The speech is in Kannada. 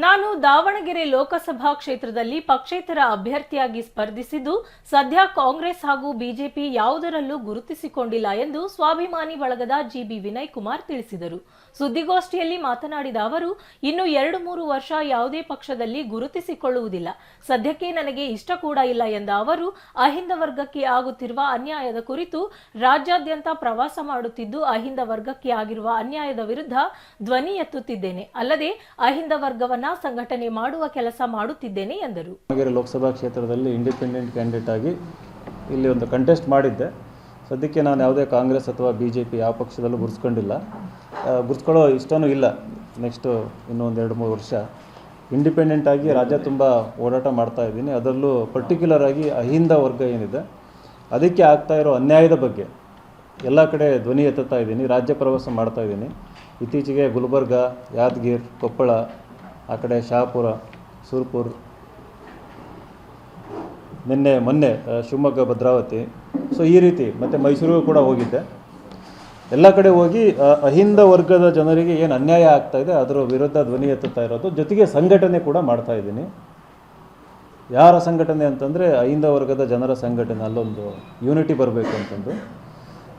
ನಾನು ದಾವಣಗೆರೆ ಲೋಕಸಭಾ ಕ್ಷೇತ್ರದಲ್ಲಿ ಪಕ್ಷೇತರ ಅಭ್ಯರ್ಥಿಯಾಗಿ ಸ್ಪರ್ಧಿಸಿದ್ದು ಸದ್ಯ ಕಾಂಗ್ರೆಸ್ ಹಾಗೂ ಬಿಜೆಪಿ ಯಾವುದರಲ್ಲೂ ಗುರುತಿಸಿಕೊಂಡಿಲ್ಲ ಎಂದು ಸ್ವಾಭಿಮಾನಿ ಬಳಗದ ಜಿಬಿ ವಿನಯ್ ಕುಮಾರ್ ತಿಳಿಸಿದರು. ಸುದ್ದಿಗೋಷ್ಠಿಯಲ್ಲಿ ಮಾತನಾಡಿದ ಅವರು, ಇನ್ನು 2-3 ವರ್ಷ ಯಾವುದೇ ಪಕ್ಷದಲ್ಲಿ ಗುರುತಿಸಿಕೊಳ್ಳುವುದಿಲ್ಲ. ಸದ್ಯಕ್ಕೆ ನನಗೆ ಇಷ್ಟ ಕೂಡ ಇಲ್ಲ ಎಂದ ಅವರು, ಅಹಿಂದ ವರ್ಗಕ್ಕೆ ಆಗುತ್ತಿರುವ ಅನ್ಯಾಯದ ಕುರಿತು ರಾಜ್ಯಾದ್ಯಂತ ಪ್ರವಾಸ ಮಾಡುತ್ತಿದ್ದು ಅಹಿಂದ ವರ್ಗಕ್ಕೆ ಆಗಿರುವ ಅನ್ಯಾಯದ ವಿರುದ್ಧ ಧ್ವನಿ ಎತ್ತುತ್ತಿದ್ದೇನೆ. ಅಲ್ಲದೆ ಅಹಿಂದ ವರ್ಗವನ್ನ ಸಂಘಟನೆ ಮಾಡುವ ಕೆಲಸ ಮಾಡುತ್ತಿದ್ದೇನೆ ಎಂದರು. ದಾವಣಗೆರೆ ಲೋಕಸಭಾ ಕ್ಷೇತ್ರದಲ್ಲಿ ಇಂಡಿಪೆಂಡೆಂಟ್ ಕ್ಯಾಂಡಿಡೇಟ್ ಆಗಿ ಇಲ್ಲಿ ಒಂದು ಕಂಟೆಸ್ಟ್ ಮಾಡಿದ್ದೆ. ಸದ್ಯಕ್ಕೆ ನಾನು ಯಾವುದೇ ಕಾಂಗ್ರೆಸ್ ಅಥವಾ ಬಿಜೆಪಿ ಯಾವ ಪಕ್ಷದಲ್ಲೂ ಗುರ್ಸ್ಕೊಳ್ಳೋ ಇಷ್ಟನೂ ಇಲ್ಲ. ನೆಕ್ಸ್ಟು ಇನ್ನೊಂದು 2-3 ವರ್ಷ ಇಂಡಿಪೆಂಡೆಂಟ್ ಆಗಿ ರಾಜ್ಯ ತುಂಬ ಓಡಾಟ ಮಾಡ್ತಾ ಇದ್ದೀನಿ. ಅದರಲ್ಲೂ ಪರ್ಟಿಕ್ಯುಲರ್ ಆಗಿ ಅಹಿಂದ ವರ್ಗ ಏನಿದೆ ಅದಕ್ಕೆ ಆಗ್ತಾ ಇರೋ ಅನ್ಯಾಯದ ಬಗ್ಗೆ ಎಲ್ಲ ಕಡೆ ಧ್ವನಿ ಎತ್ತುತ್ತಾ ಇದ್ದೀನಿ. ರಾಜ್ಯ ಪ್ರವಾಸ ಮಾಡ್ತಾ ಇದ್ದೀನಿ. ಇತ್ತೀಚೆಗೆ ಗುಲ್ಬರ್ಗ, ಯಾದಗಿರಿ, ಕೊಪ್ಪಳ, ಆ ಕಡೆ ಶಹಾಪುರ, ಸುರ್ಪುರ್, ಮೊನ್ನೆ ಶಿವಮೊಗ್ಗ, ಭದ್ರಾವತಿ, ಸೊ ಈ ರೀತಿ ಮತ್ತು ಮೈಸೂರಿಗೂ ಕೂಡ ಹೋಗಿದ್ದೆ. ಎಲ್ಲ ಕಡೆ ಹೋಗಿ ಅಹಿಂದ ವರ್ಗದ ಜನರಿಗೆ ಏನು ಅನ್ಯಾಯ ಆಗ್ತಾ ಇದೆ ಅದರ ವಿರುದ್ಧ ಧ್ವನಿ ಎತ್ತುತ್ತಾ ಇರೋದು, ಜೊತೆಗೆ ಸಂಘಟನೆ ಕೂಡ ಮಾಡ್ತಾ ಇದ್ದೀನಿ. ಯಾರ ಸಂಘಟನೆ ಅಂತಂದರೆ ಅಹಿಂದ ವರ್ಗದ ಜನರ ಸಂಘಟನೆ, ಅಲ್ಲೊಂದು ಯೂನಿಟಿ ಬರಬೇಕು ಅಂತಂದು